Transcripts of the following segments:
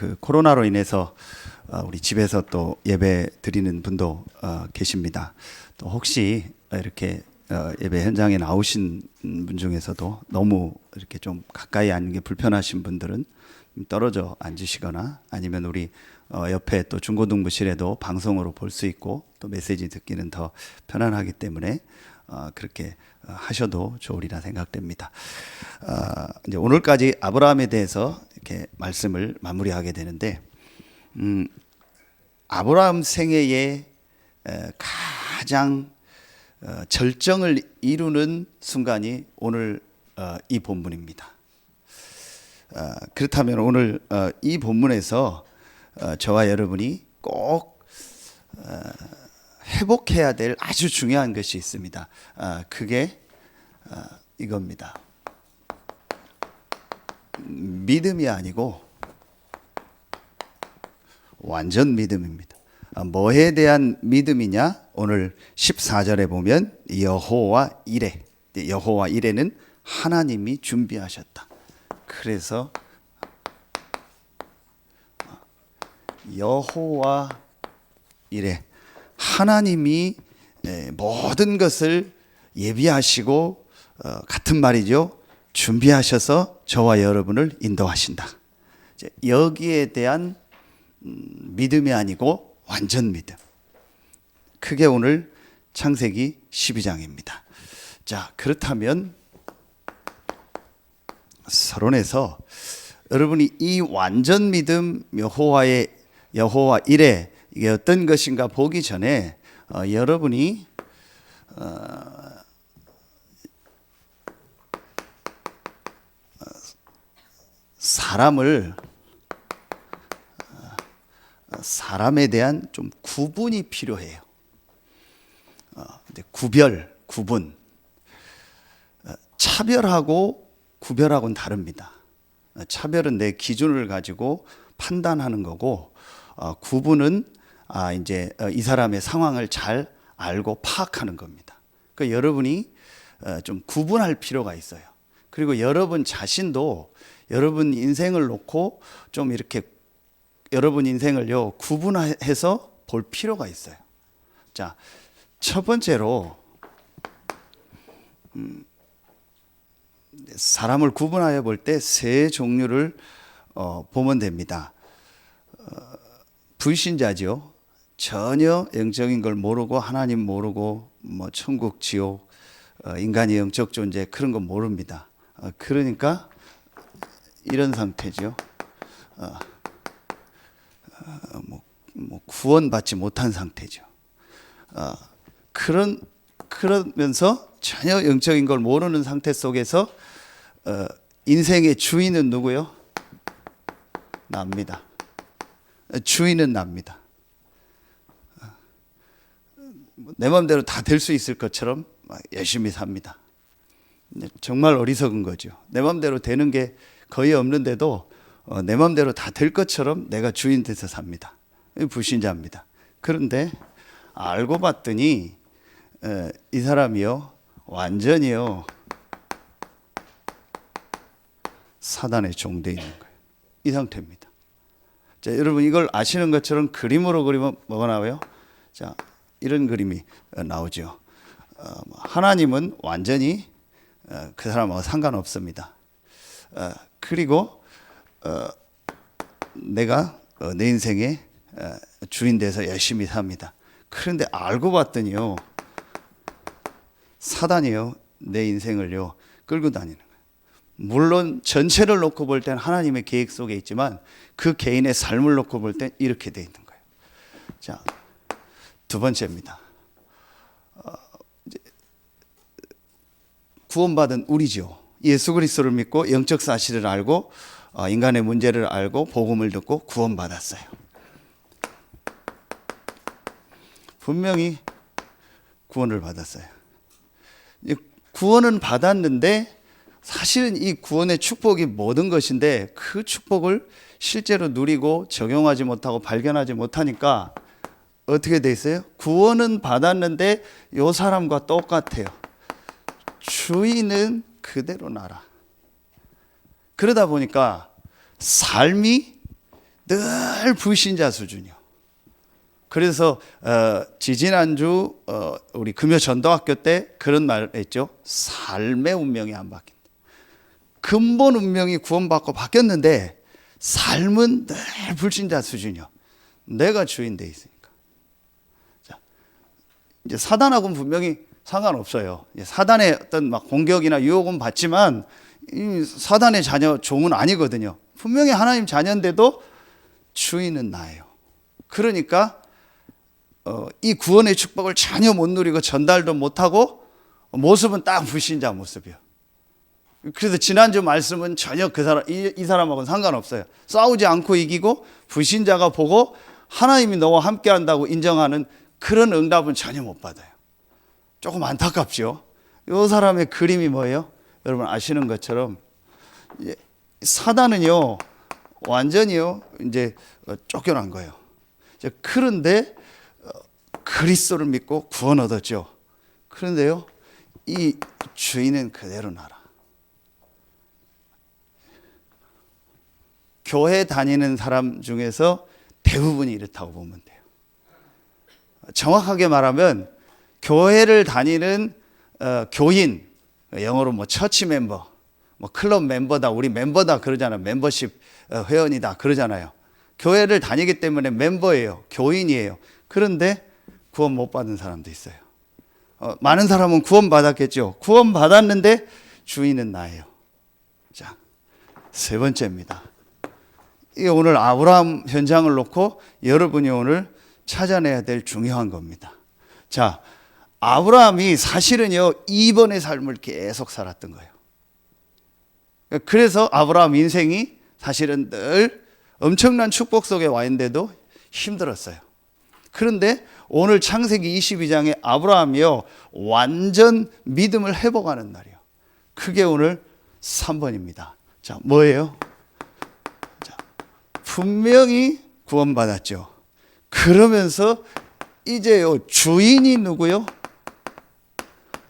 그 코로나로 인해서 우리 집에서 또 예배 드리는 분도 계십니다. 또 혹시 이렇게 예배 현장에 나오신 분 중에서도 너무 이렇게 좀 가까이 앉는 게 불편하신 분들은 떨어져 앉으시거나 아니면 우리 옆에 또 중고등부실에도 방송으로 볼 수 있고 또 메시지 듣기는 더 편안하기 때문에 그렇게 하셔도 좋으리라 생각됩니다. 이제 오늘까지 아브라함에 대해서 이렇게 말씀을 마무리하게 되는데, 아브라함 생애의 가장 절정을 이루는 순간이 오늘 이 본문입니다. 그렇다면 오늘 이 본문에서 저와 여러분이 꼭 회복해야 될 아주 중요한 것이 있습니다. 그게 이겁니다. 믿음이 아니고 완전 믿음입니다. 뭐에 대한 믿음이냐? 오늘 14절에 보면 여호와 이레. 여호와 이레는 하나님이 준비하셨다. 그래서 여호와 이레, 하나님이 모든 것을 예비하시고 같은 말이죠. 준비하셔서 저와 여러분을 인도하신다. 여기에 대한 믿음이 아니고 완전 믿음. 그게 오늘 창세기 12장입니다. 자, 그렇다면 서론에서 여러분이 이 완전 믿음 여호와 이레 이게 어떤 것인가 보기 전에 여러분이 사람에 대한 좀 구분이 필요해요. 구분. 차별하고 구별하고는 다릅니다. 차별은 내 기준을 가지고 판단하는 거고, 구분은 이제 이 사람의 상황을 잘 알고 파악하는 겁니다. 그러니까 여러분이 좀 구분할 필요가 있어요. 그리고 여러분 자신도 여러분 인생을 놓고 좀 이렇게 여러분 인생을요 구분해서 볼 필요가 있어요. 자, 첫 번째로 사람을 구분하여 볼 때 세 종류를 보면 됩니다. 불신자죠. 전혀 영적인 걸 모르고 하나님 모르고 뭐 천국 지옥 인간의 영적 존재 그런 거 모릅니다. 그러니까 이런 상태죠. 구원받지 못한 상태죠. 그러면서 전혀 영적인 걸 모르는 상태 속에서 인생의 주인은 누구요? 납니다. 주인은 납니다. 내 마음대로 다 될 수 있을 것처럼 열심히 삽니다. 정말 어리석은 거죠. 내 마음대로 되는 게 거의 없는데도 내 마음대로 다 될 것처럼 내가 주인 돼서 삽니다. 불신자입니다. 그런데 알고 봤더니 이 사람이요 완전히요 사단의 종되어 있는 거예요. 이 상태입니다. 자, 여러분 이걸 아시는 것처럼 그림으로 그리면 뭐가 나와요? 자, 이런 그림이 나오죠. 하나님은 완전히 그 사람하고 상관없습니다. 그리고 내가 내 인생의 주인 돼서 열심히 삽니다. 그런데 알고 봤더니요 사단이요 내 인생을요 끌고 다니는 거예요. 물론 전체를 놓고 볼 땐 하나님의 계획 속에 있지만 그 개인의 삶을 놓고 볼 땐 이렇게 돼 있는 거예요. 자, 두 번째입니다. 구원받은 우리죠. 예수 그리스도를 믿고 영적 사실을 알고 인간의 문제를 알고 복음을 듣고 구원받았어요. 분명히 구원을 받았어요. 구원은 받았는데 사실은 이 구원의 축복이 모든 것인데 그 축복을 실제로 누리고 적용하지 못하고 발견하지 못하니까 어떻게 돼 있어요? 구원은 받았는데 이 사람과 똑같아요. 주인은 그대로 나라. 그러다 보니까 삶이 늘 불신자 수준이요. 그래서 지지난주 우리 금요 전도학교 때 그런 말 했죠. 삶의 운명이 안 바뀐다. 근본 운명이 구원받고 바뀌었는데 삶은 늘 불신자 수준이요. 내가 주인 돼 있으니까. 자, 이제 사단하고는 분명히 상관없어요. 사단의 어떤 막 공격이나 유혹은 받지만 이 사단의 자녀 종은 아니거든요. 분명히 하나님 자녀인데도 주인은 나예요. 그러니까 이 구원의 축복을 전혀 못 누리고 전달도 못하고 모습은 딱 불신자 모습이에요. 그래서 지난주 말씀은 전혀 그 사람, 이 사람하고는 상관없어요. 싸우지 않고 이기고 불신자가 보고 하나님이 너와 함께 한다고 인정하는 그런 응답은 전혀 못 받아요. 조금 안타깝죠. 이 사람의 그림이 뭐예요? 여러분 아시는 것처럼 사단은요 완전히요 이제 쫓겨난 거예요. 그런데 그리스도를 믿고 구원 얻었죠. 그런데요 이 주인은 그대로 나라. 교회 다니는 사람 중에서 대부분이 이렇다고 보면 돼요. 정확하게 말하면 교회를 다니는 교인, 영어로 뭐 처치 멤버, 뭐 클럽 멤버다, 우리 멤버다 그러잖아요. 멤버십 회원이다 그러잖아요. 교회를 다니기 때문에 멤버예요. 교인이에요. 그런데 구원 못 받은 사람도 있어요. 많은 사람은 구원 받았겠죠. 구원 받았는데 주인은 나예요. 자, 세 번째입니다. 이 오늘 아브라함 현장을 놓고 여러분이 오늘 찾아내야 될 중요한 겁니다. 자, 아브라함이 사실은요 2번의 삶을 계속 살았던 거예요. 그래서 아브라함 인생이 사실은 늘 엄청난 축복 속에 와 있는데도 힘들었어요. 그런데 오늘 창세기 22장에 아브라함이요 완전 믿음을 회복하는 날이에요. 그게 오늘 3번입니다. 자, 뭐예요? 자, 분명히 구원받았죠. 그러면서 이제요 주인이 누구요?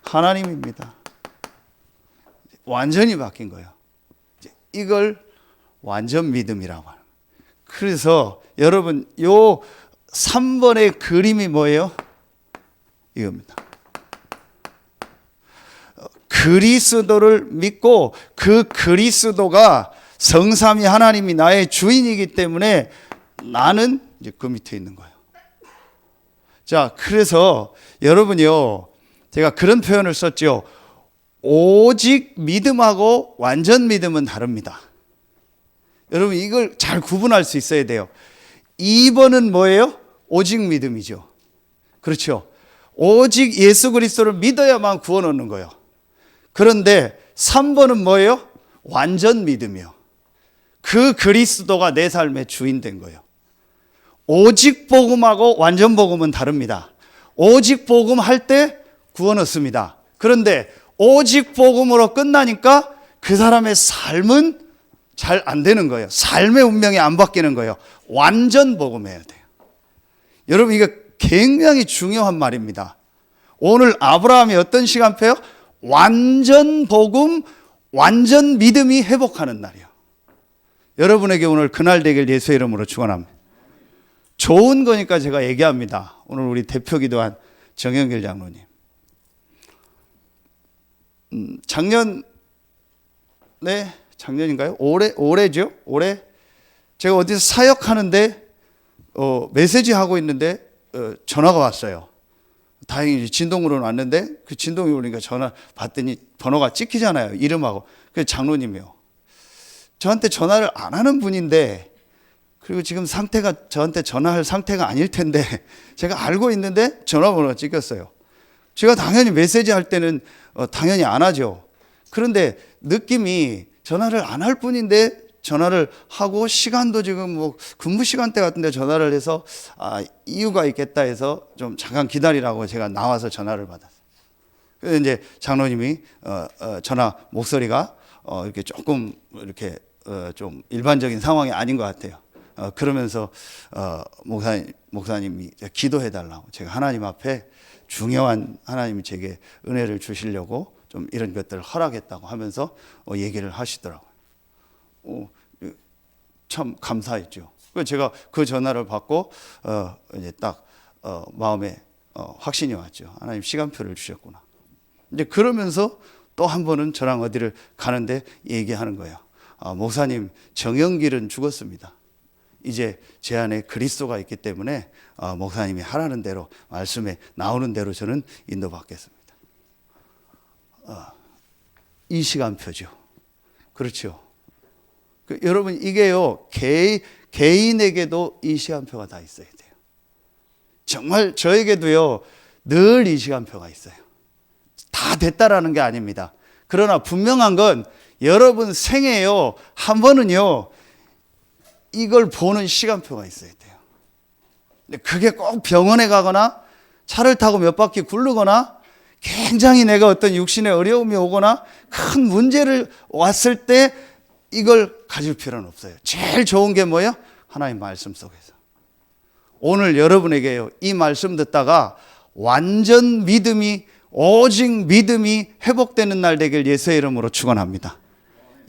하나님입니다. 완전히 바뀐 거예요. 이걸 완전 믿음이라고 하는. 그래서 여러분 요 3번의 그림이 뭐예요? 이겁니다. 그리스도를 믿고 그 그리스도가 성삼위 하나님이 나의 주인이기 때문에 나는 이제 그 밑에 있는 거예요. 자, 그래서 여러분이요, 제가 그런 표현을 썼죠. 오직 믿음하고 완전 믿음은 다릅니다. 여러분 이걸 잘 구분할 수 있어야 돼요. 2번은 뭐예요? 오직 믿음이죠. 그렇죠. 오직 예수 그리스도를 믿어야만 구원 얻는 거예요. 그런데 3번은 뭐예요? 완전 믿음이요. 그 그리스도가 내 삶의 주인 된 거예요. 오직 복음하고 완전 복음은 다릅니다. 오직 복음 할 때 구원 얻습니다. 그런데 오직 복음으로 끝나니까 그 사람의 삶은 잘 안 되는 거예요. 삶의 운명이 안 바뀌는 거예요. 완전 복음해야 돼요. 여러분 이거 굉장히 중요한 말입니다. 오늘 아브라함이 어떤 시간표요? 완전 복음, 완전 믿음이 회복하는 날이에요. 여러분에게 오늘 그날 되길 예수의 이름으로 축원합니다. 좋은 거니까 제가 얘기합니다. 오늘 우리 대표 기도한 정영길 장로님. 작년인가요? 올해죠? 올해 제가 어디서 사역하는데 메시지 하고 있는데 전화가 왔어요. 다행히 진동으로는 왔는데 그 진동이 오니까 전화 받더니 번호가 찍히잖아요. 이름하고. 그래서 장로님이요. 저한테 전화를 안 하는 분인데 그리고 지금 상태가 저한테 전화할 상태가 아닐 텐데 제가 알고 있는데 전화번호가 찍혔어요. 제가 당연히 메시지 할 때는 당연히 안 하죠. 그런데 느낌이 전화를 안 할 뿐인데 전화를 하고 시간도 지금 뭐 근무 시간대 같은데 전화를 해서 이유가 있겠다 해서 좀 잠깐 기다리라고 제가 나와서 전화를 받았어요. 그래서 이제 장로님이 전화 목소리가 이렇게 조금 이렇게 좀 일반적인 상황이 아닌 것 같아요. 그러면서 목사님이 기도해 달라고 제가 하나님 앞에 중요한 하나님이 제게 은혜를 주시려고 좀 이런 것들을 허락했다고 하면서 얘기를 하시더라고요. 참 감사했죠. 그래서 제가 그 전화를 받고 이제 딱 마음에 확신이 왔죠. 하나님 시간표를 주셨구나. 이제 그러면서 또 한 번은 저랑 어디를 가는데 얘기하는 거예요. 목사님, 정영길은 죽었습니다. 이제 제 안에 그리스도가 있기 때문에 목사님이 하라는 대로, 말씀에 나오는 대로 저는 인도받겠습니다. 이 시간표죠. 그렇죠. 여러분, 이게요, 개인에게도 이 시간표가 다 있어야 돼요. 정말 저에게도요, 늘 이 시간표가 있어요. 다 됐다라는 게 아닙니다. 그러나 분명한 건 여러분 생애요, 한 번은요, 이걸 보는 시간표가 있어야 돼요. 근데 그게 꼭 병원에 가거나 차를 타고 몇 바퀴 굴르거나 굉장히 내가 어떤 육신의 어려움이 오거나 큰 문제를 왔을 때 이걸 가질 필요는 없어요. 제일 좋은 게 뭐예요? 하나님 말씀 속에서. 오늘 여러분에게요, 이 말씀 듣다가 완전 믿음이, 오직 믿음이 회복되는 날 되길 예수의 이름으로 축원합니다.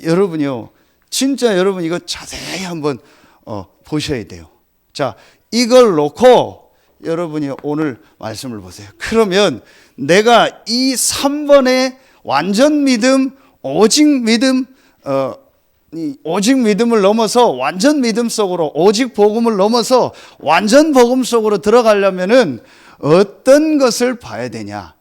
여러분요, 진짜 여러분 이거 자세히 한번 보셔야 돼요. 자, 이걸 놓고 여러분이 오늘 말씀을 보세요. 그러면 내가 이 3번의 완전 믿음, 오직 믿음, 오직 믿음을 넘어서 완전 믿음 속으로, 오직 복음을 넘어서 완전 복음 속으로 들어가려면은 어떤 것을 봐야 되냐?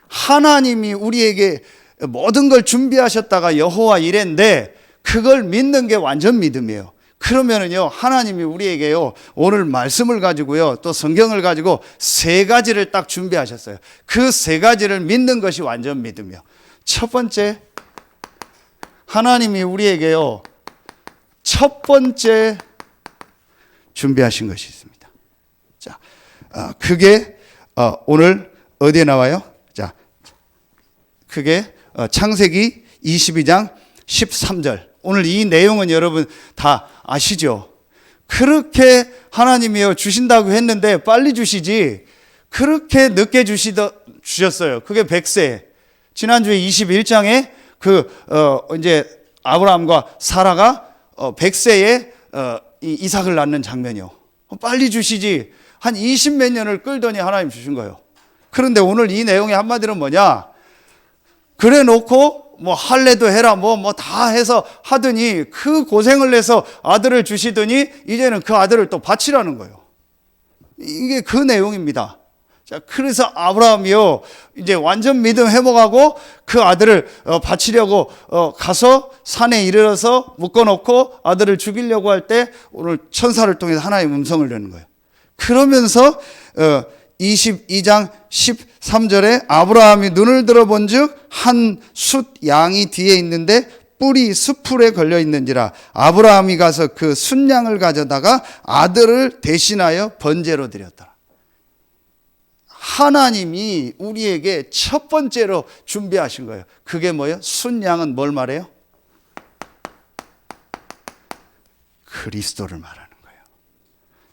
하나님이 우리에게 모든 걸 준비하셨다가 여호와 이레인데 그걸 믿는 게 완전 믿음이에요. 그러면은요, 하나님이 우리에게요, 오늘 말씀을 가지고요, 또 성경을 가지고 세 가지를 딱 준비하셨어요. 그 세 가지를 믿는 것이 완전 믿음이에요. 첫 번째, 하나님이 우리에게요, 첫 번째 준비하신 것이 있습니다. 자, 그게 오늘 어디에 나와요? 자, 그게 창세기 22장 13절. 오늘 이 내용은 여러분 다 아시죠? 그렇게 하나님이요, 주신다고 했는데 빨리 주시지, 그렇게 늦게 주셨어요. 그게 100세. 지난주에 21장에 이제 아브라함과 사라가 100세에 이삭을 낳는 장면이요. 빨리 주시지, 한 20몇 년을 끌더니 하나님 주신 거예요. 그런데 오늘 이 내용의 한마디는 뭐냐? 그래 놓고 뭐 할래도 해라 뭐 다 해서 하더니 그 고생을 해서 아들을 주시더니 이제는 그 아들을 또 바치라는 거예요. 이게 그 내용입니다. 자, 그래서 아브라함이요, 이제 완전 믿음 회복하고 그 아들을 바치려고 가서 산에 이르러서 묶어놓고 아들을 죽이려고 할 때 오늘 천사를 통해서 하나님의 음성을 내는 거예요. 그러면서 22장 13절에 아브라함이 눈을 들어본 즉 한 숫 양이 뒤에 있는데 뿔이 숯불에 걸려 있는지라 아브라함이 가서 그 숫양을 가져다가 아들을 대신하여 번제로 드렸더라. 하나님이 우리에게 첫 번째로 준비하신 거예요. 그게 뭐예요? 숫양은 뭘 말해요? 그리스도를 말하는 거예요.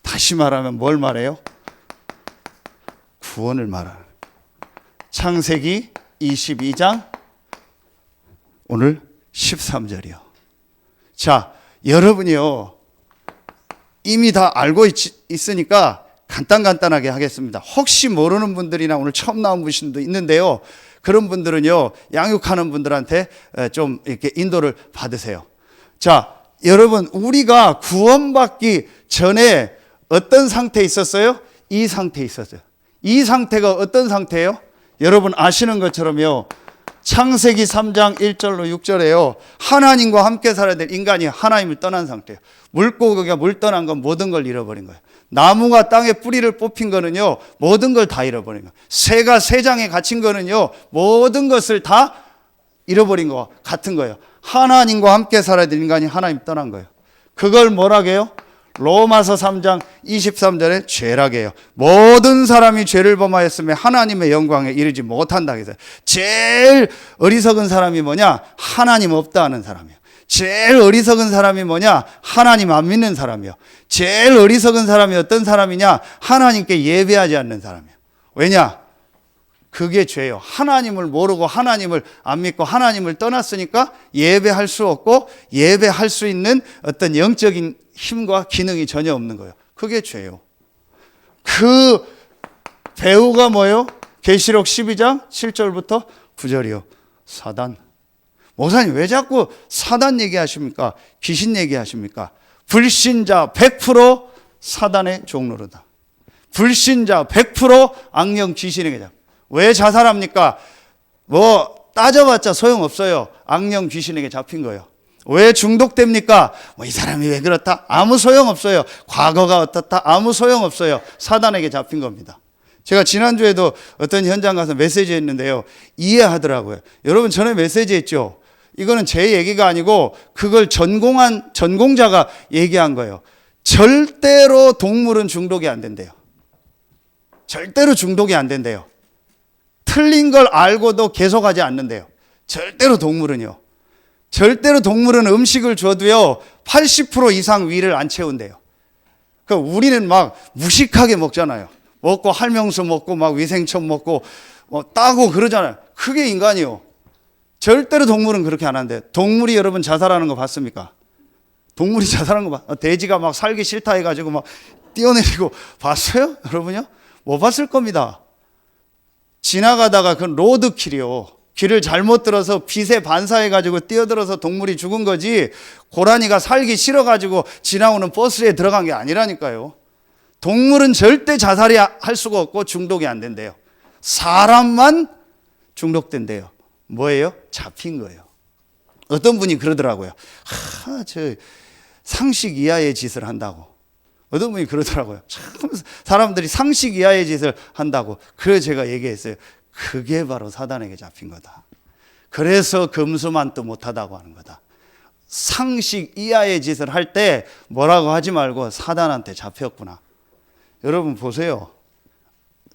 다시 말하면 뭘 말해요? 구원을 말하는 거예요. 창세기 22장 오늘 13절이요. 자, 여러분이요, 이미 다 알고 있으니까 간단하게 하겠습니다. 혹시 모르는 분들이나 오늘 처음 나온 분도 있는데요, 그런 분들은요, 양육하는 분들한테 좀 이렇게 인도를 받으세요. 자, 여러분, 우리가 구원받기 전에 어떤 상태에 있었어요? 이 상태에 있었어요. 이 상태가 어떤 상태예요? 여러분 아시는 것처럼요, 창세기 3장 1절로 6절에요, 하나님과 함께 살아야 될 인간이 하나님을 떠난 상태예요. 물고기가 물 떠난 건 모든 걸 잃어버린 거예요. 나무가 땅에 뿌리를 뽑힌 거는요, 모든 걸 다 잃어버린 거예요. 새가 새장에 갇힌 거는요, 모든 것을 다 잃어버린 것 같은 거예요. 하나님과 함께 살아야 될 인간이 하나님 떠난 거예요. 그걸 뭐라고 해요? 로마서 3장 23절에 죄라고 해요. 모든 사람이 죄를 범하였으며 하나님의 영광에 이르지 못한다 해서 제일 어리석은 사람이 뭐냐? 하나님 없다 하는 사람이에요. 제일 어리석은 사람이 뭐냐? 하나님 안 믿는 사람이에요. 제일 어리석은 사람이 어떤 사람이냐? 하나님께 예배하지 않는 사람이에요. 왜냐? 그게 죄예요. 하나님을 모르고 하나님을 안 믿고 하나님을 떠났으니까 예배할 수 없고 예배할 수 있는 어떤 영적인 힘과 기능이 전혀 없는 거예요. 그게 죄예요. 그 배우가 뭐예요? 계시록 12장 7절부터 9절이요. 사단. 목사님 왜 자꾸 사단 얘기하십니까? 귀신 얘기하십니까? 불신자 100% 사단의 종로로다. 불신자 100% 악령 귀신에게 잡. 왜 자살합니까? 뭐 따져봤자 소용없어요. 악령 귀신에게 잡힌 거예요. 왜 중독됩니까? 뭐 이 사람이 왜 그렇다? 아무 소용없어요. 과거가 어떻다? 아무 소용없어요. 사단에게 잡힌 겁니다. 제가 지난주에도 어떤 현장 가서 메시지 했는데요. 이해하더라고요. 여러분 전에 메시지 했죠. 이거는 제 얘기가 아니고 그걸 전공한 전공자가 얘기한 거예요. 절대로 동물은 중독이 안 된대요. 절대로 중독이 안 된대요. 틀린 걸 알고도 계속하지 않는데요. 절대로 동물은요. 절대로 동물은 음식을 줘도요 80% 이상 위를 안 채운대요. 그러니까 우리는 막 무식하게 먹잖아요. 먹고 할명수 먹고 막 위생천 먹고 따고 그러잖아요. 그게 인간이요. 절대로 동물은 그렇게 안 한대. 동물이 여러분 자살하는 거 봤습니까? 동물이 자살하는 거 돼지가 막 살기 싫다 해가지고 막 뛰어내리고 봤어요? 여러분요? 못 봤을 겁니다. 지나가다가 그 로드킬이요. 길을 잘못 들어서 빛에 반사해가지고 뛰어들어서 동물이 죽은 거지 고라니가 살기 싫어가지고 지나오는 버스에 들어간 게 아니라니까요. 동물은 절대 자살이 할 수가 없고 중독이 안 된대요. 사람만 중독된대요. 뭐예요? 잡힌 거예요. 어떤 분이 그러더라고요. 저 상식 이하의 짓을 한다고. 어떤 분이 그러더라고요. 참 사람들이 상식 이하의 짓을 한다고. 그래서 제가 얘기했어요. 그게 바로 사단에게 잡힌 거다. 그래서 금수만도 못하다고 하는 거다. 상식 이하의 짓을 할 때 뭐라고 하지 말고 사단한테 잡혔구나. 여러분 보세요.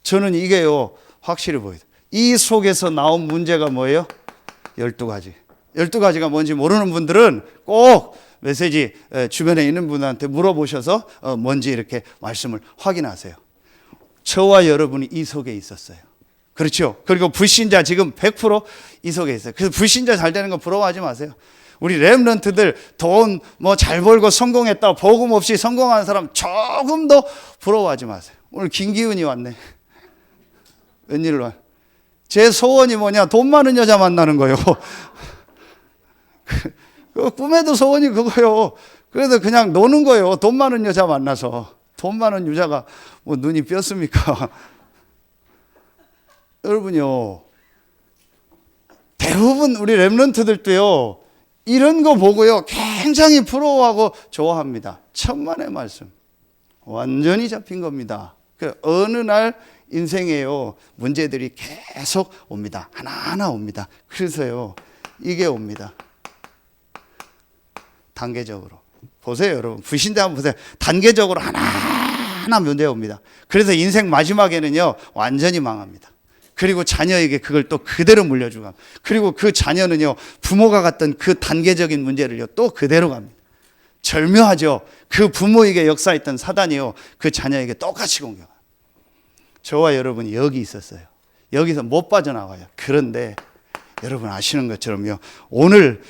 저는 이게요 확실히 보여요. 이 속에서 나온 문제가 뭐예요? 12가지. 12가지가 뭔지 모르는 분들은 꼭 메시지 주변에 있는 분한테 물어보셔서 뭔지 이렇게 말씀을 확인하세요. 저와 여러분이 이 속에 있었어요. 그렇죠? 그리고 불신자 지금 100% 이 속에 있어요. 그래서 불신자 잘 되는 거 부러워하지 마세요. 우리 렘넌트들 돈 뭐 잘 벌고 성공했다 복음 없이 성공하는 사람 조금도 부러워하지 마세요. 오늘 김기훈이 왔네. 웬일로 왔? 제 소원이 뭐냐? 돈 많은 여자 만나는 거요. 그 꿈에도 소원이 그거요. 그래서 그냥 노는 거예요. 돈 많은 여자 만나서. 돈 많은 여자가 뭐 눈이 뼈습니까? 여러분요. 대부분 우리 렘넌트들도요. 이런 거 보고요. 굉장히 부러워하고 좋아합니다. 천만의 말씀. 완전히 잡힌 겁니다. 그 어느 날 인생에요. 문제들이 계속 옵니다. 하나하나 옵니다. 그래서요. 이게 옵니다. 단계적으로. 보세요, 여러분. 불신자 한번 보세요. 단계적으로 하나하나 문제 옵니다. 그래서 인생 마지막에는요. 완전히 망합니다. 그리고 자녀에게 그걸 또 그대로 물려주고 갑니다. 그리고 그 자녀는요. 부모가 갔던 그 단계적인 문제를요. 또 그대로 갑니다. 절묘하죠. 그 부모에게 역사했던 사단이요. 그 자녀에게 똑같이 공격합니다. 저와 여러분이 여기 있었어요. 여기서 못 빠져나와요. 그런데 여러분 아시는 것처럼요. 오늘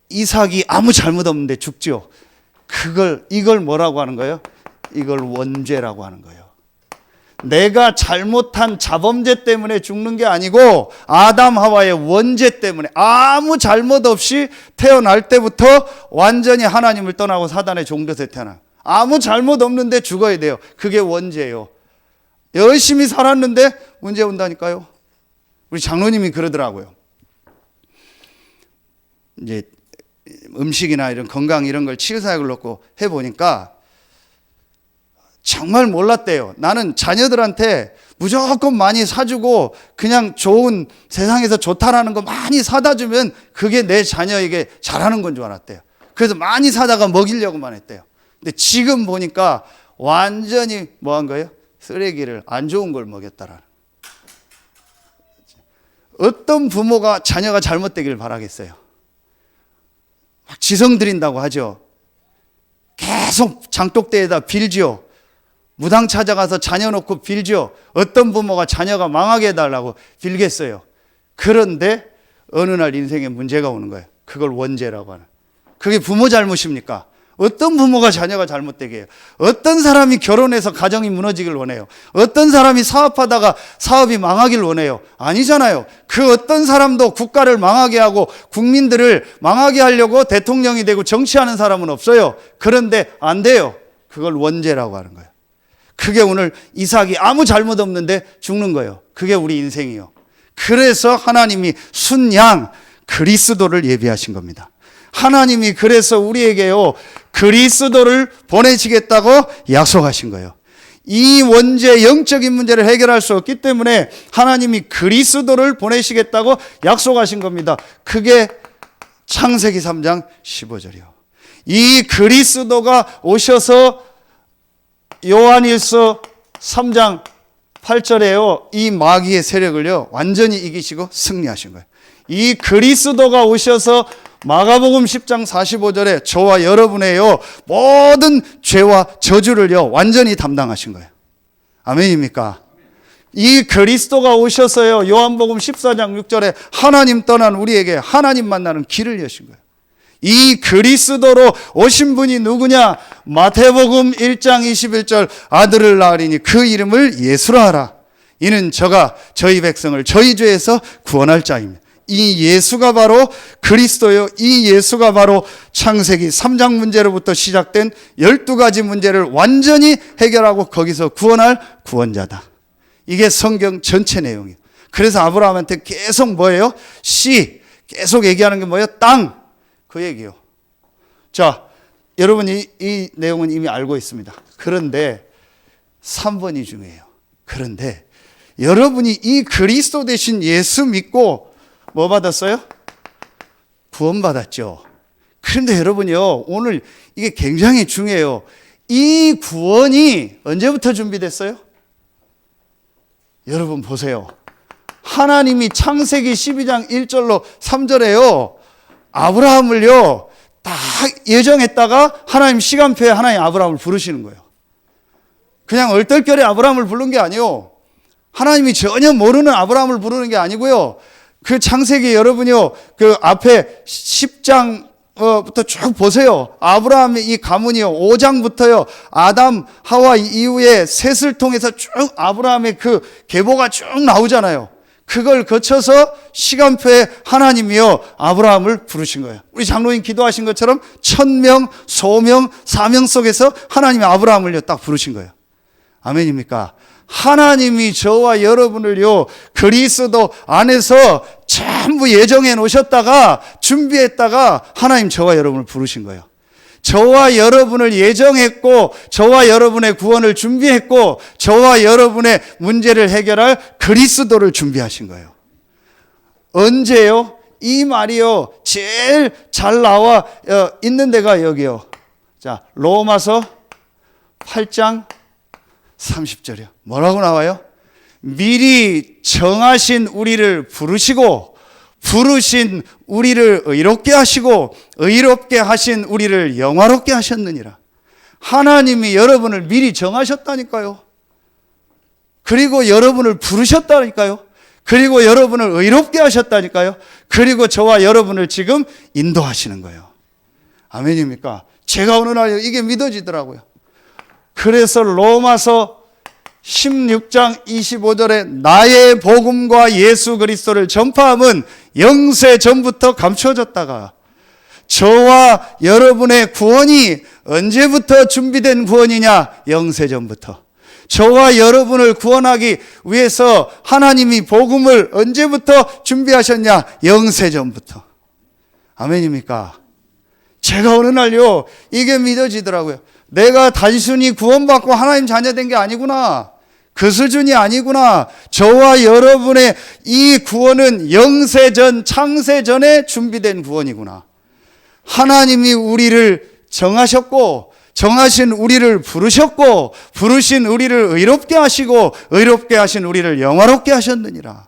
이삭이 아무 잘못 없는데 죽죠. 이걸 뭐라고 하는 거예요? 이걸 원죄라고 하는 거예요. 내가 잘못한 자범죄 때문에 죽는 게 아니고 아담 하와의 원죄 때문에 아무 잘못 없이 태어날 때부터 완전히 하나님을 떠나고 사단의 종돼서 태어나. 아무 잘못 없는데 죽어야 돼요. 그게 원죄예요. 열심히 살았는데 문제 온다니까요. 우리 장로님이 그러더라고요. 이제 음식이나 이런 건강 이런 걸 치유사역을 놓고 해보니까 정말 몰랐대요. 나는 자녀들한테 무조건 많이 사주고 그냥 좋은 세상에서 좋다라는 거 많이 사다 주면 그게 내 자녀에게 잘하는 건 줄 알았대요. 그래서 많이 사다가 먹이려고만 했대요. 근데 지금 보니까 완전히 뭐 한 거예요? 쓰레기를 안 좋은 걸 먹였다라는. 어떤 부모가 자녀가 잘못되길 바라겠어요? 막 지성 드린다고 하죠. 계속 장독대에다 빌죠. 무당 찾아가서 자녀 놓고 빌죠. 어떤 부모가 자녀가 망하게 해달라고 빌겠어요. 그런데 어느 날 인생에 문제가 오는 거예요. 그걸 원죄라고 하는. 그게 부모 잘못입니까? 어떤 부모가 자녀가 잘못되게 해요? 어떤 사람이 결혼해서 가정이 무너지길 원해요? 어떤 사람이 사업하다가 사업이 망하길 원해요? 아니잖아요. 그 어떤 사람도 국가를 망하게 하고 국민들을 망하게 하려고 대통령이 되고 정치하는 사람은 없어요. 그런데 안 돼요. 그걸 원죄라고 하는 거예요. 그게 오늘 이삭이 아무 잘못 없는데 죽는 거예요. 그게 우리 인생이요. 그래서 하나님이 순양 그리스도를 예비하신 겁니다. 하나님이 그래서 우리에게요 그리스도를 보내시겠다고 약속하신 거예요. 이 원죄 영적인 문제를 해결할 수 없기 때문에 하나님이 그리스도를 보내시겠다고 약속하신 겁니다. 그게 창세기 3장 15절이요. 이 그리스도가 오셔서 요한일서 3장 8절에요. 이 마귀의 세력을요 완전히 이기시고 승리하신 거예요. 이 그리스도가 오셔서 마가복음 10장 45절에 저와 여러분의요 모든 죄와 저주를요 완전히 담당하신 거예요. 아멘입니까? 이 그리스도가 오셔서요 요한복음 14장 6절에 하나님 떠난 우리에게 하나님 만나는 길을 여신 거예요. 이 그리스도로 오신 분이 누구냐? 마태복음 1장 21절 아들을 낳으리니 그 이름을 예수라 하라. 이는 저가 저희 백성을 저희 죄에서 구원할 자입니다. 이 예수가 바로 그리스도요. 이 예수가 바로 창세기 3장 문제로부터 시작된 12가지 문제를 완전히 해결하고 거기서 구원할 구원자다. 이게 성경 전체 내용이에요. 그래서 아브라함한테 계속 뭐예요? 씨, 계속 얘기하는 게 뭐예요? 땅. 그 얘기요. 자, 여러분이 이 내용은 이미 알고 있습니다. 그런데 3번이 중요해요. 그런데 여러분이 이 그리스도 대신 예수 믿고 뭐 받았어요? 구원 받았죠. 그런데 여러분요, 오늘 이게 굉장히 중요해요. 이 구원이 언제부터 준비됐어요? 여러분 보세요. 하나님이 창세기 12장 1절로 3절에요. 아브라함을요, 딱 예정했다가 하나님 시간표에 하나님 아브라함을 부르시는 거예요. 그냥 얼떨결에 아브라함을 부른 게 아니에요. 하나님이 전혀 모르는 아브라함을 부르는 게 아니고요. 그 창세기 여러분요, 그 앞에 10장부터 쭉 보세요. 아브라함의 이 가문이요, 5장부터요, 아담, 하와 이후에 셋을 통해서 쭉 아브라함의 그 계보가 쭉 나오잖아요. 그걸 거쳐서 시간표에 하나님이요 아브라함을 부르신 거예요. 우리 장로님 기도하신 것처럼 1000명, 소명, 사명 속에서 하나님이 아브라함을요 딱 부르신 거예요. 아멘입니까? 하나님이 저와 여러분을요 그리스도 안에서 전부 예정해 놓으셨다가 준비했다가 하나님 저와 여러분을 부르신 거예요. 저와 여러분을 예정했고 저와 여러분의 구원을 준비했고 저와 여러분의 문제를 해결할 그리스도를 준비하신 거예요. 언제요? 이 말이요 제일 잘 나와 있는 데가 여기요. 자, 로마서 8장 30절이요. 뭐라고 나와요? 미리 정하신 우리를 부르시고 부르신 우리를 의롭게 하시고 의롭게 하신 우리를 영화롭게 하셨느니라. 하나님이 여러분을 미리 정하셨다니까요. 그리고 여러분을 부르셨다니까요. 그리고 여러분을 의롭게 하셨다니까요. 그리고 저와 여러분을 지금 인도하시는 거예요. 아멘입니까? 제가 어느 날 이게 믿어지더라고요. 그래서 로마서 16장 25절에 나의 복음과 예수 그리스도를 전파함은 영세 전부터 감추어졌다가 저와 여러분의 구원이 언제부터 준비된 구원이냐? 영세 전부터. 저와 여러분을 구원하기 위해서 하나님이 복음을 언제부터 준비하셨냐? 영세 전부터. 아멘입니까? 제가 어느 날요 이게 믿어지더라고요. 내가 단순히 구원받고 하나님 자녀된 게 아니구나. 그 수준이 아니구나. 저와 여러분의 이 구원은 영세전, 창세전에 준비된 구원이구나. 하나님이 우리를 정하셨고 정하신 우리를 부르셨고 부르신 우리를 의롭게 하시고 의롭게 하신 우리를 영화롭게 하셨느니라.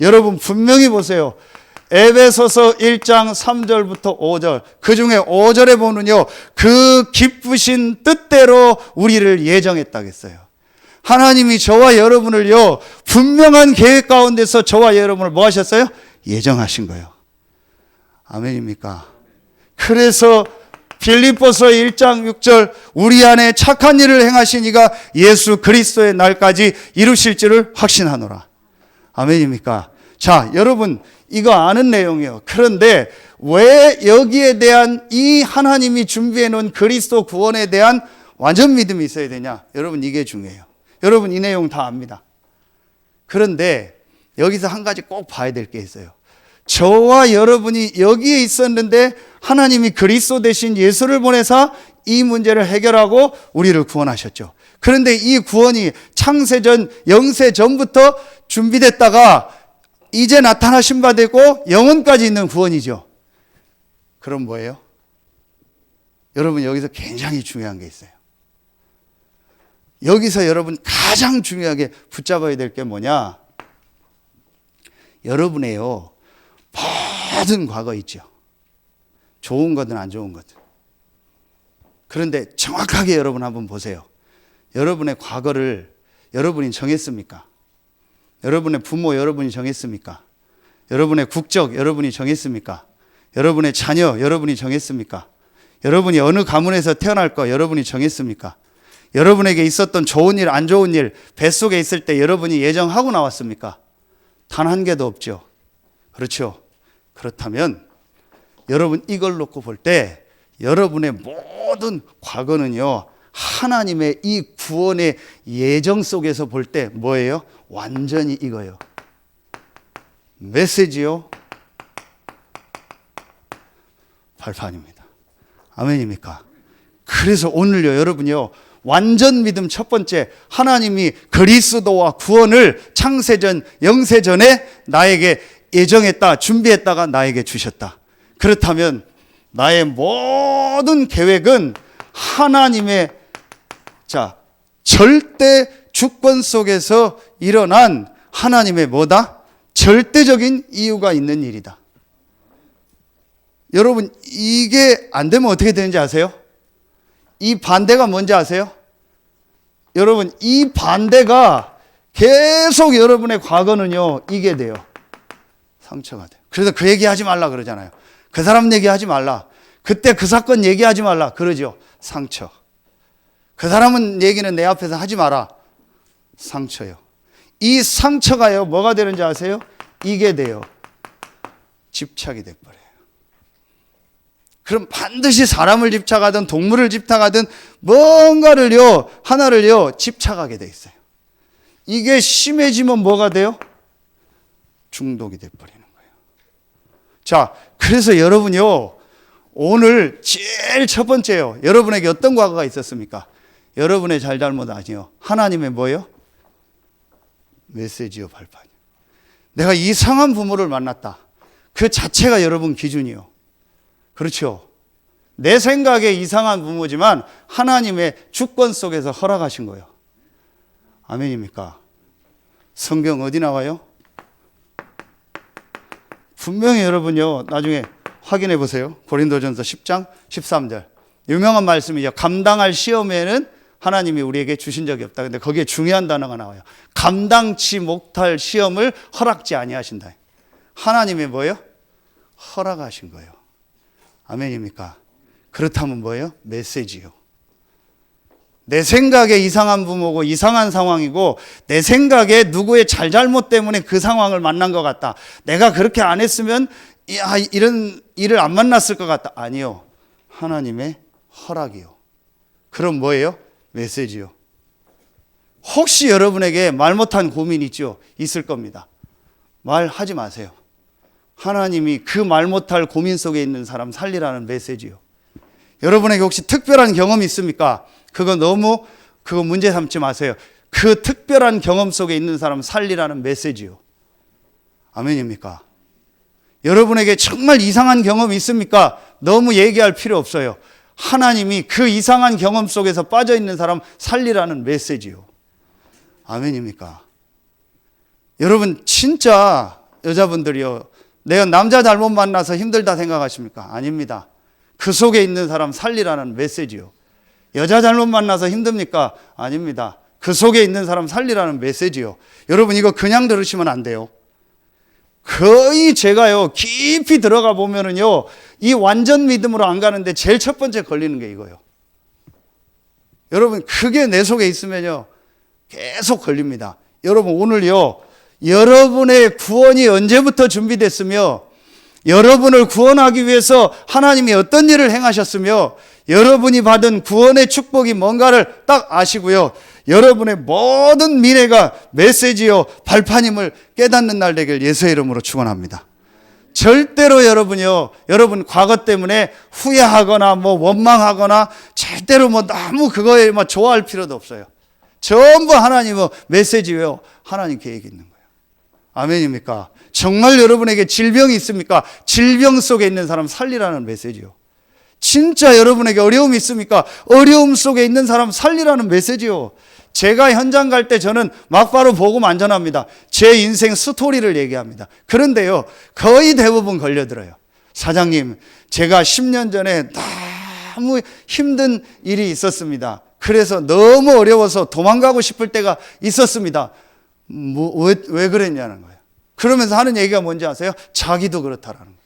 여러분 분명히 보세요. 에베소서 1장 3절부터 5절, 그 중에 5절에 보면요, 그 기쁘신 뜻대로 우리를 예정했다겠어요. 하나님이 저와 여러분을요, 분명한 계획 가운데서 저와 여러분을 뭐 하셨어요? 예정하신 거예요. 아멘입니까? 그래서 빌립보서 1장 6절, 우리 안에 착한 일을 행하신 이가 예수 그리스도의 날까지 이루실 줄을 확신하노라. 아멘입니까? 자, 여러분, 이거 아는 내용이에요. 그런데 왜 여기에 대한 이 하나님이 준비해 놓은 그리스도 구원에 대한 완전 믿음이 있어야 되냐? 여러분, 이게 중요해요. 여러분, 이 내용 다 압니다. 그런데 여기서 한 가지 꼭 봐야 될 게 있어요. 저와 여러분이 여기에 있었는데 하나님이 그리스도 대신 예수를 보내사 이 문제를 해결하고 우리를 구원하셨죠. 그런데 이 구원이 창세전, 영세전부터 준비됐다가 이제 나타나신 바 되고 영원까지 있는 구원이죠. 그럼 뭐예요? 여러분, 여기서 굉장히 중요한 게 있어요. 여기서 여러분 가장 중요하게 붙잡아야 될 게 뭐냐? 여러분의요, 모든 과거 있죠. 좋은 거든 안 좋은 거든. 그런데 정확하게 여러분 한번 보세요. 여러분의 과거를 여러분이 정했습니까? 여러분의 부모 여러분이 정했습니까? 여러분의 국적 여러분이 정했습니까? 여러분의 자녀 여러분이 정했습니까? 여러분이 어느 가문에서 태어날 거 여러분이 정했습니까? 여러분에게 있었던 좋은 일, 안 좋은 일, 뱃속에 있을 때 여러분이 예정하고 나왔습니까? 단 한 개도 없죠. 그렇죠? 그렇다면 여러분 이걸 놓고 볼 때 여러분의 모든 과거는요, 하나님의 이 구원의 예정 속에서 볼 때 뭐예요? 완전히 이거예요. 메시지요, 발판입니다. 아멘입니까? 그래서 오늘요, 여러분요, 완전 믿음 첫 번째, 하나님이 그리스도와 구원을 창세전, 영세전에 나에게 예정했다, 준비했다가 나에게 주셨다. 그렇다면 나의 모든 계획은 하나님의 절대 주권 속에서 일어난 하나님의 뭐다? 절대적인 이유가 있는 일이다. 여러분, 이게 안 되면 어떻게 되는지 아세요? 이 반대가 뭔지 아세요? 여러분, 이 반대가 계속 여러분의 과거는요, 이게 돼요. 상처가 돼요. 그래서 그 얘기하지 말라 그러잖아요. 그 사람 얘기하지 말라. 그때 그 사건 얘기하지 말라 그러죠. 상처. 그 사람은 얘기는 내 앞에서 하지 마라. 상처요. 이 상처가요, 뭐가 되는지 아세요? 이게 돼요. 집착이 돼버려요. 그럼 반드시 사람을 집착하든 동물을 집착하든 뭔가를요, 하나를요, 집착하게 돼 있어요. 이게 심해지면 뭐가 돼요? 중독이 돼버리는 거예요. 자, 그래서 여러분요, 오늘 제일 첫 번째요, 여러분에게 어떤 과거가 있었습니까? 여러분의 잘잘못 아니요, 하나님의 뭐요? 메시지요, 발판이요. 내가 이상한 부모를 만났다. 그 자체가 여러분 기준이요. 그렇죠? 내 생각에 이상한 부모지만 하나님의 주권 속에서 허락하신 거예요. 아멘입니까? 성경 어디 나와요? 분명히 여러분요, 나중에 확인해 보세요. 고린도전서 10장 13절. 유명한 말씀이죠. 감당할 시험에는 하나님이 우리에게 주신 적이 없다. 근데 거기에 중요한 단어가 나와요. 감당치 못할 시험을 허락지 아니하신다. 하나님이 뭐예요? 허락하신 거예요. 아멘입니까? 그렇다면 뭐예요? 메시지요. 내 생각에 이상한 부모고 이상한 상황이고 내 생각에 누구의 잘잘못 때문에 그 상황을 만난 것 같다. 내가 그렇게 안 했으면 이런 일을 안 만났을 것 같다. 아니요. 하나님의 허락이요. 그럼 뭐예요? 메시지요. 혹시 여러분에게 말 못한 고민 있죠? 있을 겁니다. 말하지 마세요. 하나님이 그 말 못할 고민 속에 있는 사람 살리라는 메시지요. 여러분에게 혹시 특별한 경험이 있습니까? 그거 문제 삼지 마세요. 그 특별한 경험 속에 있는 사람 살리라는 메시지요. 아멘입니까? 여러분에게 정말 이상한 경험이 있습니까? 너무 얘기할 필요 없어요. 하나님이 그 이상한 경험 속에서 빠져 있는 사람 살리라는 메시지요. 아멘입니까? 여러분, 진짜 여자분들이요, 내가 남자 잘못 만나서 힘들다 생각하십니까? 아닙니다. 그 속에 있는 사람 살리라는 메시지요. 여자 잘못 만나서 힘듭니까? 아닙니다. 그 속에 있는 사람 살리라는 메시지요. 여러분 이거 그냥 들으시면 안 돼요. 거의 제가요 깊이 들어가 보면은요 이 완전 믿음으로 안 가는데 제일 첫 번째 걸리는 게 이거예요. 여러분 그게 내 속에 있으면요 계속 걸립니다. 여러분 오늘요 여러분의 구원이 언제부터 준비됐으며 여러분을 구원하기 위해서 하나님이 어떤 일을 행하셨으며 여러분이 받은 구원의 축복이 뭔가를 딱 아시고요. 여러분의 모든 미래가 메시지요 발판임을 깨닫는 날 되길 예수의 이름으로 축원합니다. 절대로 여러분이요, 여러분 과거 때문에 후회하거나 뭐 원망하거나 절대로 뭐 너무 그거에 뭐 좋아할 필요도 없어요. 전부 하나님의 메시지요, 하나님 계획이 있는 거예요. 아멘입니까? 정말 여러분에게 질병이 있습니까? 질병 속에 있는 사람 살리라는 메시지요. 진짜 여러분에게 어려움이 있습니까? 어려움 속에 있는 사람 살리라는 메시지요. 제가 현장 갈 때 저는 막바로 복음 안 전합니다. 제 인생 스토리를 얘기합니다. 그런데요, 거의 대부분 걸려들어요. 사장님, 제가 10년 전에 너무 힘든 일이 있었습니다. 그래서 너무 어려워서 도망가고 싶을 때가 있었습니다. 왜 그랬냐는 거예요. 그러면서 하는 얘기가 뭔지 아세요? 자기도 그렇다라는 거예요.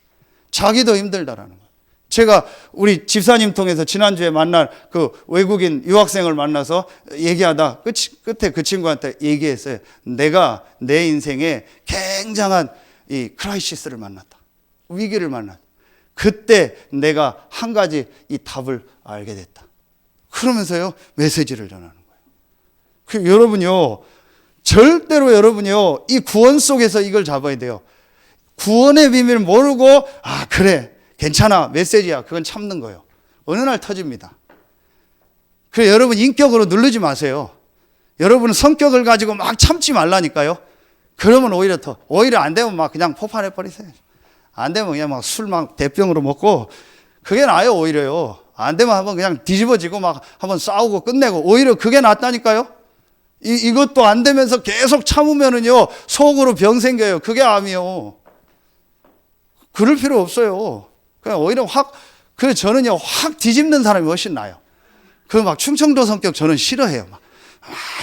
자기도 힘들다라는 거예요. 제가 우리 집사님 통해서 지난주에 만난 그 외국인 유학생을 만나서 얘기하다 끝에 그 친구한테 얘기했어요. 내가 내 인생에 굉장한 이 크라이시스를 만났다. 위기를 만났다. 그때 내가 한 가지 이 답을 알게 됐다. 그러면서요 메시지를 전하는 거예요. 여러분요 절대로 여러분요 이 구원 속에서 이걸 잡아야 돼요. 구원의 비밀을 모르고 그래 괜찮아 메시지야 그건 참는 거예요. 어느 날 터집니다. 그래 여러분 인격으로 누르지 마세요. 여러분은 성격을 가지고 막 참지 말라니까요. 그러면 오히려 안 되면 막 그냥 폭발해 버리세요. 안 되면 그냥 막 술 막 대병으로 먹고 그게 나아요. 오히려요. 안 되면 한번 그냥 뒤집어지고 막 한번 싸우고 끝내고 오히려 그게 낫다니까요. 이것도 안 되면서 계속 참으면은요 속으로 병 생겨요. 그게 암이요. 그럴 필요 없어요. 그냥 오히려 그래 저는요 확 뒤집는 사람이 훨씬 나아요. 그 막 충청도 성격 저는 싫어해요.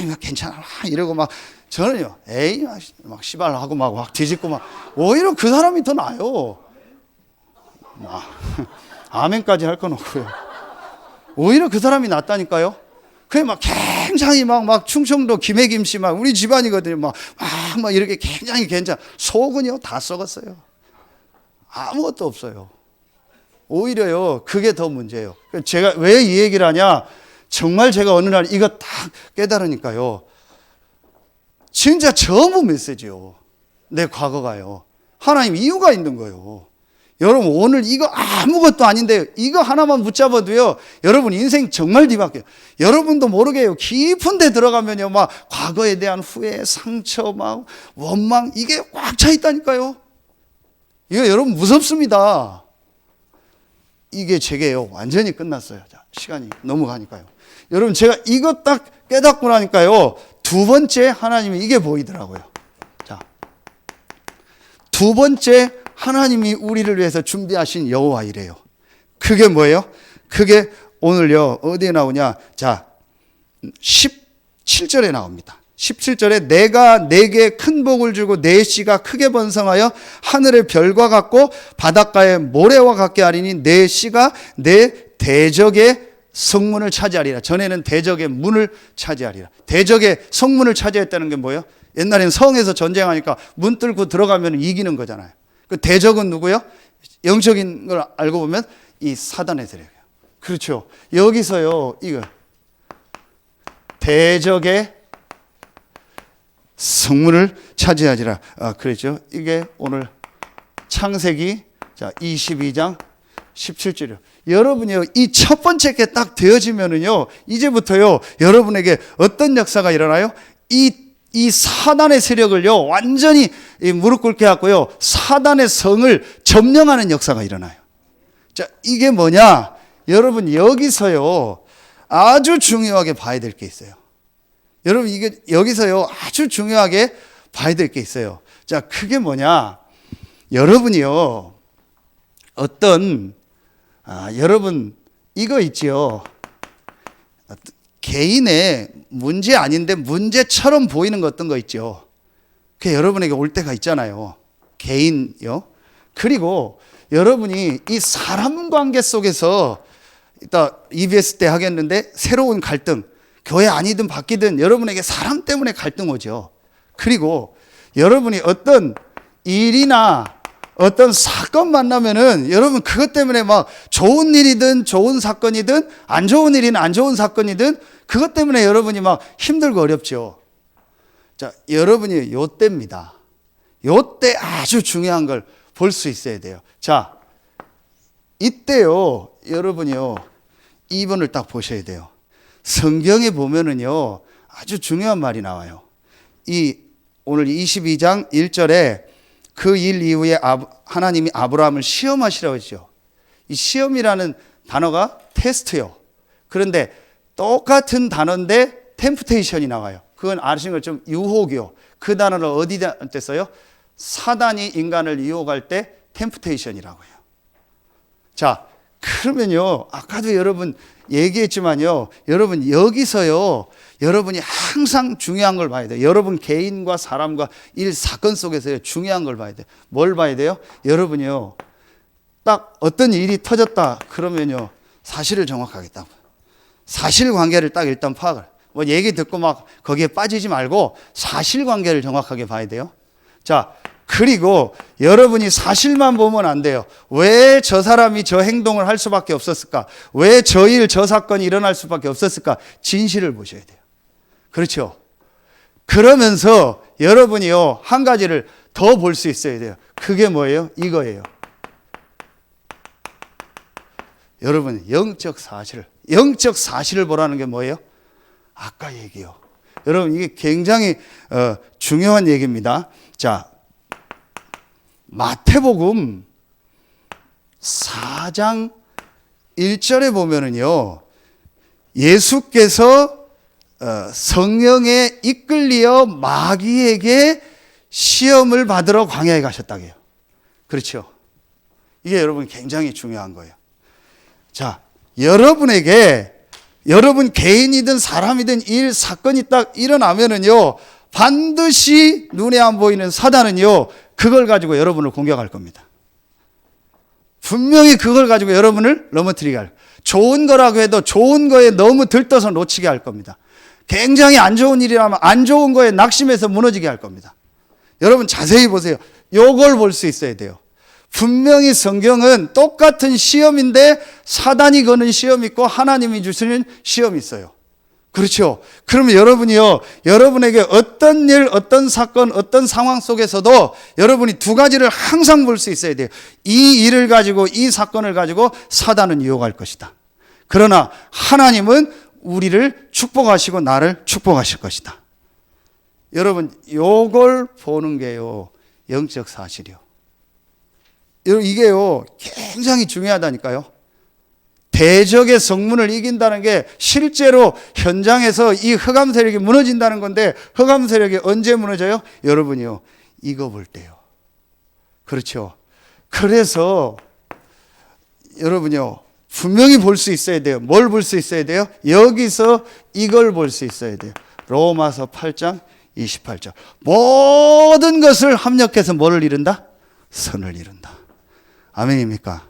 이거 괜찮아 이러고 막 저는요 에이 막 시발하고 막 확 뒤집고 막 오히려 그 사람이 더 나아요. 아멘까지 할 건 없고요. 오히려 그 사람이 낫다니까요. 그게 막 굉장히 막 충청도 김해김씨 막 우리 집안이거든요. 막 이렇게 굉장히 괜찮아. 속은요 다 썩었어요. 아무것도 없어요. 오히려요 그게 더 문제예요. 제가 왜 이 얘기를 하냐? 정말 제가 어느 날 이거 딱 깨달으니까요. 진짜 전부 메시지요. 내 과거가요. 하나님 이유가 있는 거예요. 여러분 오늘 이거 아무것도 아닌데 이거 하나만 붙잡아도요 여러분 인생 정말 뒤바뀌어요. 여러분도 모르게요 깊은 데 들어가면요 막 과거에 대한 후회, 상처, 막 원망 이게 꽉 차 있다니까요. 이거 여러분 무섭습니다. 이게 제게요 완전히 끝났어요. 자, 시간이 넘어가니까요. 여러분 제가 이거 딱 깨닫고 나니까요 두 번째 하나님이 이게 보이더라고요. 자, 두 번째 하나님이 우리를 위해서 준비하신 여호와 이래요. 그게 뭐예요? 그게 오늘요 어디에 나오냐? 자 17절에 나옵니다. 17절에 내가 내게 큰 복을 주고 내 씨가 크게 번성하여 하늘의 별과 같고 바닷가의 모래와 같게 하리니 내 씨가 내 대적의 성문을 차지하리라. 전에는 대적의 문을 차지하리라. 대적의 성문을 차지했다는 게 뭐예요? 옛날에는 성에서 전쟁하니까 문 뚫고 들어가면 이기는 거잖아요. 그 대적은 누구요? 영적인 걸 알고 보면 이 사단의 세력이에요. 그렇죠. 여기서요 이거 대적의 성문을 차지하지라. 그랬죠. 이게 오늘 창세기 22장 17절이요. 여러분이요 이 첫 번째 게 딱 되어지면은요 이제부터요 여러분에게 어떤 역사가 일어나요? 이 사단의 세력을요 완전히 무릎 꿇게 하고요 사단의 성을 점령하는 역사가 일어나요. 자 이게 뭐냐? 여러분 여기서요 아주 중요하게 봐야 될 게 있어요. 여러분 이게 여기서요 아주 중요하게 봐야 될 게 있어요. 자 그게 뭐냐? 여러분이요, 여러분 이거 있지요. 개인의 문제 아닌데 문제처럼 보이는 거 어떤 거 있죠. 그게 여러분에게 올 때가 있잖아요. 개인요. 그리고 여러분이 이 사람 관계 속에서 이따 EBS 때 하겠는데 새로운 갈등, 교회 아니든 바뀌든 여러분에게 사람 때문에 갈등 오죠. 그리고 여러분이 어떤 일이나 어떤 사건 만나면은 여러분 그것 때문에 막 좋은 일이든 좋은 사건이든 안 좋은 일이든 안 좋은 사건이든 그것 때문에 여러분이 막 힘들고 어렵죠. 자, 여러분이 요때입니다. 요때 아주 중요한 걸 볼 수 있어야 돼요. 자, 이때요, 여러분이요, 2번을 딱 보셔야 돼요. 성경에 보면은요, 아주 중요한 말이 나와요. 오늘 22장 1절에 그 일 이후에 하나님이 아브라함을 시험하시라고 했죠. 이 시험이라는 단어가 테스트요. 그런데 똑같은 단어인데 템프테이션이 나와요. 그건 아시는 걸 좀 유혹이요. 그 단어를 어디다 써요? 사단이 인간을 유혹할 때 템프테이션이라고 해요. 자, 그러면요, 아까도 여러분 얘기했지만요, 여러분 여기서요, 여러분이 항상 중요한 걸 봐야 돼요. 여러분 개인과 사람과 일 사건 속에서요, 중요한 걸 봐야 돼요. 뭘 봐야 돼요? 여러분이요, 딱 어떤 일이 터졌다 그러면요, 사실을 정확하게 딱 사실관계를 딱 일단 파악을, 뭐 얘기 듣고 막 거기에 빠지지 말고 사실관계를 정확하게 봐야 돼요. 자, 그리고 여러분이 사실만 보면 안 돼요. 왜 저 사람이 저 행동을 할 수밖에 없었을까? 왜 저 일, 저 사건이 일어날 수밖에 없었을까? 진실을 보셔야 돼요. 그렇죠? 그러면서 여러분이요, 한 가지를 더 볼 수 있어야 돼요. 그게 뭐예요? 이거예요. 여러분, 영적 사실을 보라는 게 뭐예요? 아까 얘기요. 여러분, 이게 굉장히 중요한 얘기입니다. 자, 마태복음 4장 1절에 보면은요, 예수께서 성령에 이끌리어 마귀에게 시험을 받으러 광야에 가셨다고 해요. 그렇죠? 이게 여러분 굉장히 중요한 거예요. 자, 여러분에게 여러분 개인이든 사람이든 일, 사건이 딱 일어나면은요, 반드시 눈에 안 보이는 사단은요, 그걸 가지고 여러분을 공격할 겁니다. 분명히 그걸 가지고 여러분을 넘어뜨리게 할, 좋은 거라고 해도 좋은 거에 너무 들떠서 놓치게 할 겁니다. 굉장히 안 좋은 일이라면 안 좋은 거에 낙심해서 무너지게 할 겁니다. 여러분 자세히 보세요. 요걸 볼 수 있어야 돼요. 분명히 성경은 똑같은 시험인데 사단이 거는 시험이 있고 하나님이 주시는 시험이 있어요. 그렇죠? 그러면 여러분이요, 여러분에게 어떤 일, 어떤 사건, 어떤 상황 속에서도 여러분이 두 가지를 항상 볼 수 있어야 돼요. 이 일을 가지고, 이 사건을 가지고 사단은 유혹할 것이다. 그러나 하나님은 우리를 축복하시고 나를 축복하실 것이다. 여러분, 요걸 보는 게요, 영적 사실이요. 이게요, 굉장히 중요하다니까요. 대적의 성문을 이긴다는 게 실제로 현장에서 이 흑암 세력이 무너진다는 건데, 흑암 세력이 언제 무너져요? 여러분이요, 이거 볼 때요. 그렇죠? 그래서 여러분이요, 분명히 볼 수 있어야 돼요. 뭘 볼 수 있어야 돼요? 여기서 이걸 볼 수 있어야 돼요. 로마서 8장 28절. 모든 것을 합력해서 뭐를 이룬다? 선을 이룬다. 아멘입니까?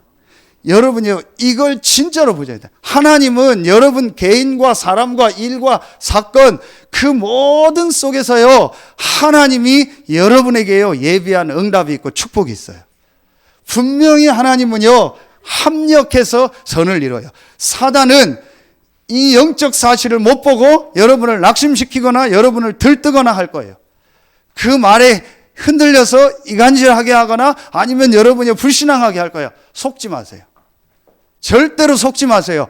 여러분이요, 이걸 진짜로 보셔야 돼요. 하나님은 여러분 개인과 사람과 일과 사건 그 모든 속에서요, 하나님이 여러분에게요, 예비한 응답이 있고 축복이 있어요. 분명히 하나님은요, 합력해서 선을 이뤄요. 사단은 이 영적 사실을 못 보고 여러분을 낙심시키거나 여러분을 들뜨거나 할 거예요. 그 말에 흔들려서 이간질하게 하거나 아니면 여러분이 불신앙하게 할 거예요. 속지 마세요. 절대로 속지 마세요.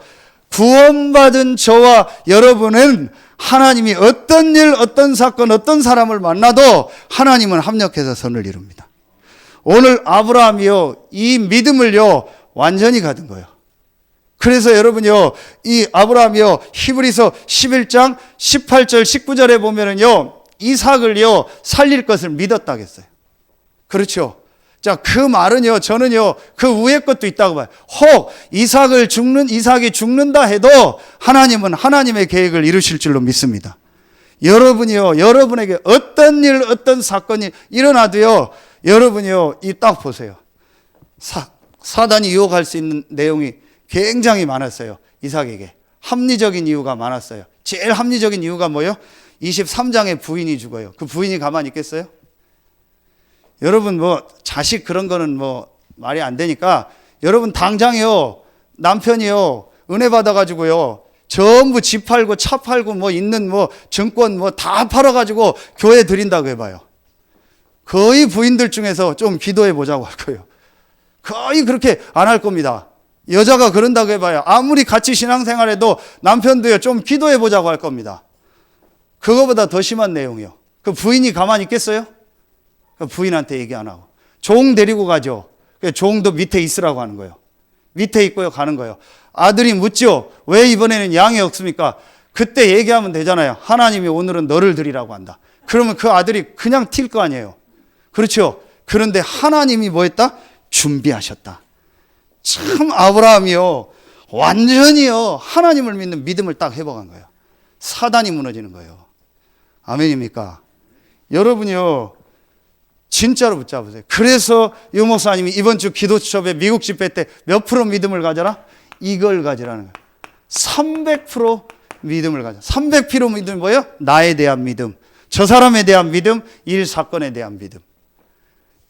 구원받은 저와 여러분은 하나님이 어떤 일, 어떤 사건, 어떤 사람을 만나도 하나님은 합력해서 선을 이룹니다. 오늘 아브라함이요, 이 믿음을요, 완전히 가진 거예요. 그래서 여러분요, 이 아브라함이요, 히브리서 11장 18절 19절에 보면은요, 이삭을요, 살릴 것을 믿었다겠어요. 그렇죠? 자, 그 말은요, 저는요, 그 위에 것도 있다고 봐요. 혹 이삭이 죽는다 해도 하나님은 하나님의 계획을 이루실 줄로 믿습니다. 여러분이요, 여러분에게 어떤 일, 어떤 사건이 일어나도요, 여러분이요, 이 딱 보세요. 사단이 유혹할 수 있는 내용이 굉장히 많았어요. 이삭에게. 합리적인 이유가 많았어요. 제일 합리적인 이유가 뭐예요? 23장에 부인이 죽어요. 그 부인이 가만히 있겠어요? 여러분 뭐 자식 그런 거는 뭐 말이 안 되니까 여러분 당장요 남편이요 은혜 받아가지고요 전부 집 팔고 차 팔고 뭐 있는 뭐 증권 뭐 다 팔아가지고 교회 드린다고 해봐요. 거의 부인들 중에서 좀 기도해 보자고 할 거예요. 거의 그렇게 안 할 겁니다. 여자가 그런다고 해봐요. 아무리 같이 신앙생활해도 남편도요 좀 기도해 보자고 할 겁니다. 그거보다 더 심한 내용이요. 그 부인이 가만히 있겠어요? 그 부인한테 얘기 안 하고 종 데리고 가죠. 종도 밑에 있으라고 하는 거예요. 밑에 있고요 가는 거예요. 아들이 묻죠. 왜 이번에는 양이 없습니까? 그때 얘기하면 되잖아요. 하나님이 오늘은 너를 드리라고 한다. 그러면 그 아들이 그냥 튈 거 아니에요. 그렇죠. 그런데 하나님이 뭐 했다? 준비하셨다. 참 아브라함이요 완전히요 하나님을 믿는 믿음을 딱 회복한 거예요. 사단이 무너지는 거예요. 아멘입니까? 여러분이요 진짜로 붙잡으세요. 그래서 유 목사님이 이번 주 기도 수업에 미국 집회 때 몇 프로 믿음을 가져라? 이걸 가지라는 거예요. 300% 믿음을 가져. 300% 믿음이 뭐예요? 나에 대한 믿음, 저 사람에 대한 믿음, 일 사건에 대한 믿음.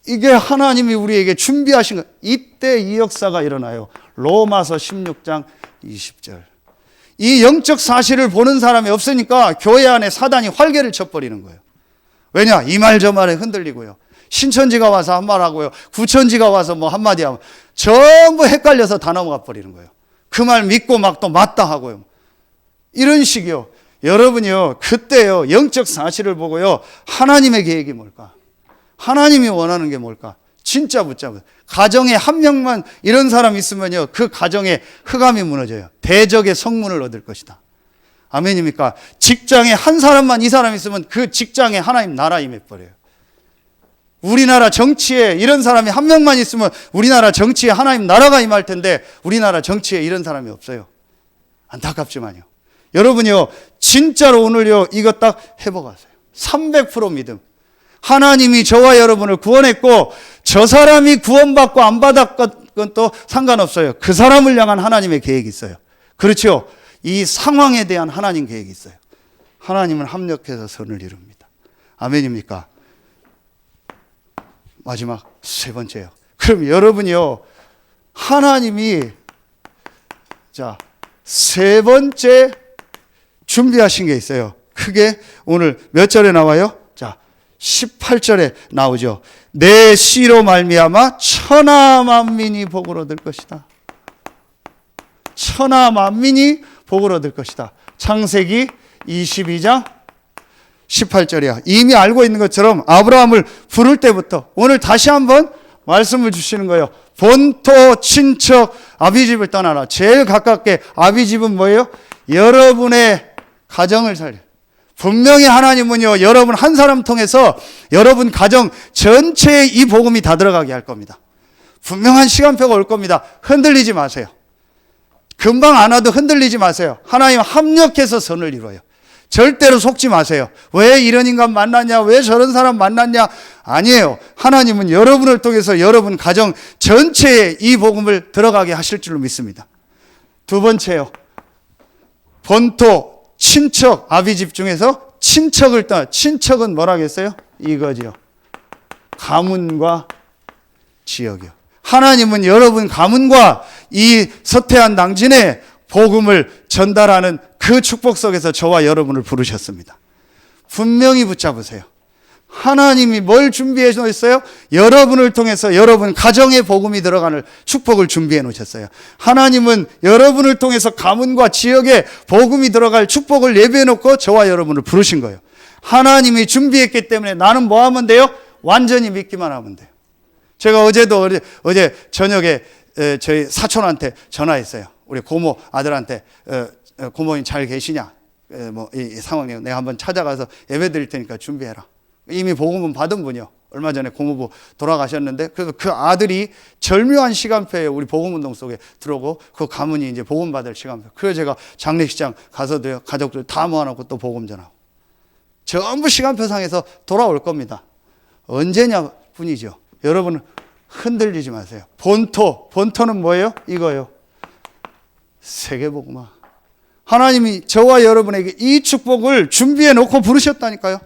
이게 하나님이 우리에게 준비하신 거예요. 이때 이 역사가 일어나요. 로마서 16장 20절. 이 영적 사실을 보는 사람이 없으니까 교회 안에 사단이 활개를 쳐버리는 거예요. 왜냐? 이 말 저 말에 흔들리고요. 신천지가 와서 한 말 하고요. 구천지가 와서 뭐 한마디 하면 전부 헷갈려서 다 넘어가 버리는 거예요. 그 말 믿고 막 또 맞다 하고요. 이런 식이요. 여러분이요. 그때요. 영적 사실을 보고요. 하나님의 계획이 뭘까? 하나님이 원하는 게 뭘까? 진짜 붙잡아요. 가정에 한 명만 이런 사람 있으면요. 그 가정에 흑암이 무너져요. 대적의 성문을 얻을 것이다. 아멘입니까? 직장에 한 사람만 이 사람 있으면 그 직장에 하나님 나라 임해버려요. 우리나라 정치에 이런 사람이 한 명만 있으면 우리나라 정치에 하나님 나라가 임할 텐데 우리나라 정치에 이런 사람이 없어요. 안타깝지만요. 여러분이요. 진짜로 오늘요. 이거 딱 회복하세요. 300% 믿음. 하나님이 저와 여러분을 구원했고 저 사람이 구원받고 안 받았건 또 상관없어요. 그 사람을 향한 하나님의 계획이 있어요. 그렇죠? 이 상황에 대한 하나님 계획이 있어요. 하나님은 합력해서 선을 이룹니다. 아멘입니까? 마지막 세 번째요. 그럼 여러분이요. 하나님이 자, 세 번째 준비하신 게 있어요. 크게 오늘 몇 절에 나와요? 자, 18절에 나오죠. 내 씨로 말미암아 천하 만민이 복을 얻을 것이다. 천하 만민이 복을 얻을 것이다. 창세기 22장 18절이야. 이미 알고 있는 것처럼 아브라함을 부를 때부터 오늘 다시 한번 말씀을 주시는 거예요. 본토, 친척, 아비집을 떠나라. 제일 가깝게 아비집은 뭐예요? 여러분의 가정을 살려. 분명히 하나님은요, 여러분 한 사람 통해서 여러분 가정 전체에 이 복음이 다 들어가게 할 겁니다. 분명한 시간표가 올 겁니다. 흔들리지 마세요. 금방 안 와도 흔들리지 마세요. 하나님 합력해서 선을 이루어요. 절대로 속지 마세요. 왜 이런 인간 만났냐? 왜 저런 사람 만났냐? 아니에요. 하나님은 여러분을 통해서 여러분 가정 전체에 이 복음을 들어가게 하실 줄로 믿습니다. 두 번째요. 본토, 친척, 아비집 중에서 친척을 떠나. 친척은 뭐라겠어요? 이거지요. 가문과 지역이요. 하나님은 여러분 가문과 이 서태한 당진의 복음을 전달하는 그 축복 속에서 저와 여러분을 부르셨습니다. 분명히 붙잡으세요. 하나님이 뭘 준비해 놓으셨어요? 여러분을 통해서 여러분 가정의 복음이 들어가는 축복을 준비해 놓으셨어요. 하나님은 여러분을 통해서 가문과 지역에 복음이 들어갈 축복을 예비해 놓고 저와 여러분을 부르신 거예요. 하나님이 준비했기 때문에 나는 뭐 하면 돼요? 완전히 믿기만 하면 돼요. 제가 어제 저녁에 저희 사촌한테 전화했어요. 우리 고모 아들한테 고모님 잘 계시냐? 뭐 이 상황에 내가 한번 찾아가서 예배 드릴 테니까 준비해라. 이미 복음은 받은 분이요. 얼마 전에 고모부 돌아가셨는데, 그래서 그 아들이 절묘한 시간표에 우리 복음운동 속에 들어오고, 그 가문이 이제 복음 받을 시간표. 그래서 제가 장례식장 가서도요, 가족들 다 모아놓고 또 복음 전하고. 전부 시간표상에서 돌아올 겁니다. 언제냐 뿐이죠. 여러분 흔들리지 마세요. 본토는 뭐예요? 이거요. 세계복음화. 하나님이 저와 여러분에게 이 축복을 준비해 놓고 부르셨다니까요.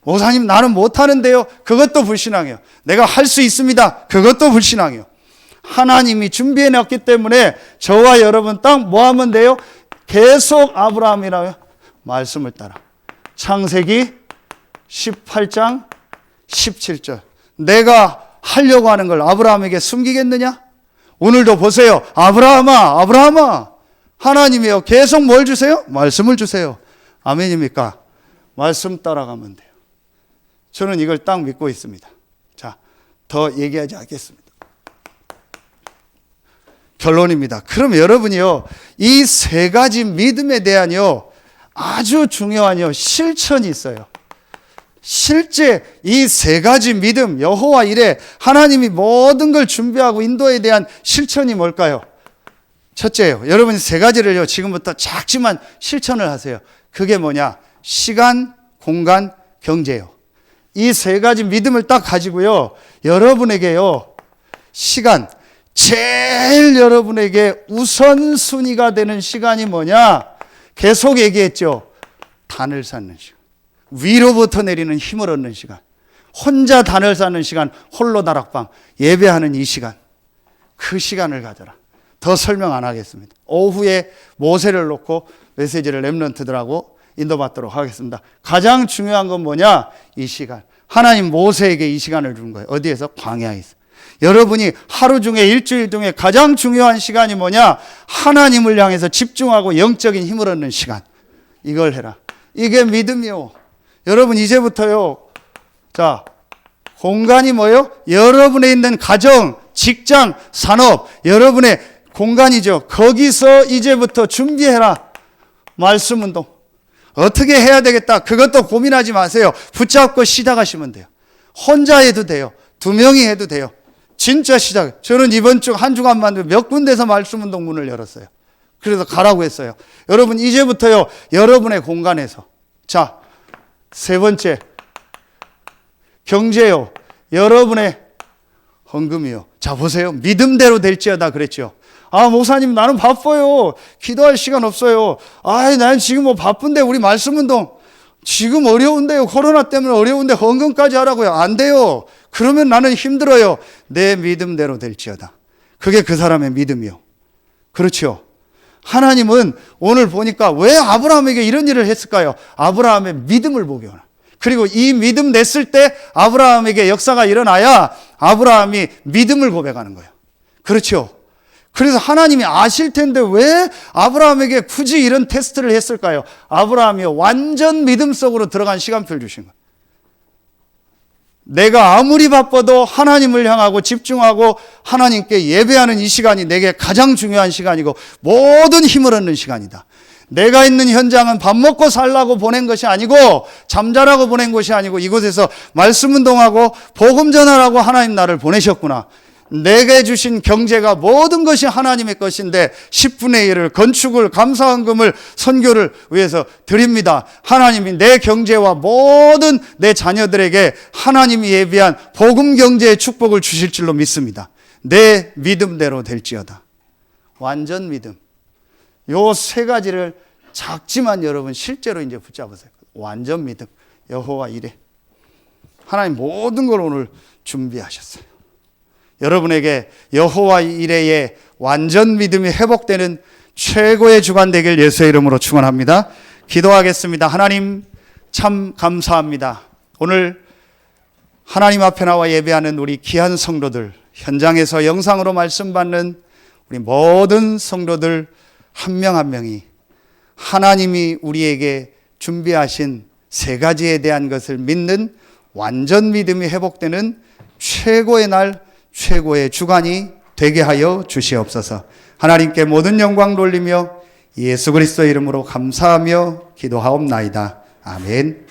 목사님 나는 못하는데요. 그것도 불신앙이에요. 내가 할 수 있습니다. 그것도 불신앙이에요. 하나님이 준비해 놨기 때문에 저와 여러분 딱 뭐 하면 돼요? 계속 아브라함이라고 말씀을 따라. 창세기 18장 17절. 내가 하려고 하는 걸 아브라함에게 숨기겠느냐? 오늘도 보세요. 아브라함아. 하나님이요. 계속 뭘 주세요? 말씀을 주세요. 아멘입니까? 말씀 따라가면 돼요. 저는 이걸 딱 믿고 있습니다. 자, 더 얘기하지 않겠습니다. 결론입니다. 그럼 여러분이요, 이 세 가지 믿음에 대한요, 아주 중요한 실천이 있어요. 실제 이 세 가지 믿음, 여호와 이레, 하나님이 모든 걸 준비하고 인도에 대한 실천이 뭘까요? 첫째요. 여러분이 세 가지를요, 지금부터 작지만 실천을 하세요. 그게 뭐냐? 시간, 공간, 경제요. 이 세 가지 믿음을 딱 가지고요, 여러분에게요, 시간, 제일 여러분에게 우선순위가 되는 시간이 뭐냐? 계속 얘기했죠. 단을 쌓는 시간. 위로부터 내리는 힘을 얻는 시간. 혼자 단을 쌓는 시간, 홀로 다락방, 예배하는 이 시간. 그 시간을 가져라. 더 설명 안 하겠습니다. 오후에 모세를 놓고 메시지를 렘넌트들하고 인도받도록 하겠습니다. 가장 중요한 건 뭐냐? 이 시간. 하나님 모세에게 이 시간을 준 거예요. 어디에서? 광야에서. 여러분이 하루 중에 일주일 중에 가장 중요한 시간이 뭐냐? 하나님을 향해서 집중하고 영적인 힘을 얻는 시간. 이걸 해라. 이게 믿음이요. 여러분 이제부터요. 자, 공간이 뭐예요? 여러분에 있는 가정, 직장, 산업, 여러분의 공간이죠. 거기서 이제부터 준비해라. 말씀 운동. 어떻게 해야 되겠다. 그것도 고민하지 마세요. 붙잡고 시작하시면 돼요. 혼자 해도 돼요. 2명이 해도 돼요. 진짜 시작. 저는 이번 주 한 주간만 몇 군데서 말씀 운동 문을 열었어요. 그래서 가라고 했어요. 여러분 이제부터요. 여러분의 공간에서. 자, 세 번째. 경제요. 여러분의 헌금이요. 자, 보세요. 믿음대로 될지어다 그랬죠. 아, 목사님 나는 바빠요. 기도할 시간 없어요. 아, 난 지금 뭐 바쁜데 우리 말씀 운동 지금 어려운데요. 코로나 때문에 어려운데 헌금까지 하라고요. 안 돼요. 그러면 나는 힘들어요. 내 믿음대로 될지어다. 그게 그 사람의 믿음이요. 그렇죠. 하나님은 오늘 보니까 왜 아브라함에게 이런 일을 했을까요? 아브라함의 믿음을 보게 하나. 그리고 이 믿음 냈을 때 아브라함에게 역사가 일어나야 아브라함이 믿음을 고백하는 거예요. 그렇죠. 그래서 하나님이 아실 텐데 왜 아브라함에게 굳이 이런 테스트를 했을까요? 아브라함이 완전 믿음 속으로 들어간 시간표를 주신 거예요. 내가 아무리 바빠도 하나님을 향하고 집중하고 하나님께 예배하는 이 시간이 내게 가장 중요한 시간이고 모든 힘을 얻는 시간이다. 내가 있는 현장은 밥 먹고 살라고 보낸 것이 아니고 잠자라고 보낸 것이 아니고 이곳에서 말씀 운동하고 복음 전하라고 하나님 나를 보내셨구나. 내게 주신 경제가 모든 것이 하나님의 것인데 10분의 1을 건축을 감사헌금을 선교를 위해서 드립니다. 하나님이 내 경제와 모든 내 자녀들에게 하나님이 예비한 복음 경제의 축복을 주실 줄로 믿습니다. 내 믿음대로 될지어다. 완전 믿음. 요 세 가지를 작지만 여러분 실제로 이제 붙잡으세요. 완전 믿음. 여호와 이레. 하나님 모든 걸 오늘 준비하셨어요. 여러분에게 여호와 이레의 완전 믿음이 회복되는 최고의 주간 되길 예수의 이름으로 축원합니다. 기도하겠습니다. 하나님 참 감사합니다. 오늘 하나님 앞에 나와 예배하는 우리 귀한 성도들, 현장에서 영상으로 말씀 받는 우리 모든 성도들 한 명 한 명이 하나님이 우리에게 준비하신 세 가지에 대한 것을 믿는 완전 믿음이 회복되는 최고의 날, 최고의 주간이 되게 하여 주시옵소서. 하나님께 모든 영광 돌리며 예수 그리스도의 이름으로 감사하며 기도하옵나이다. 아멘.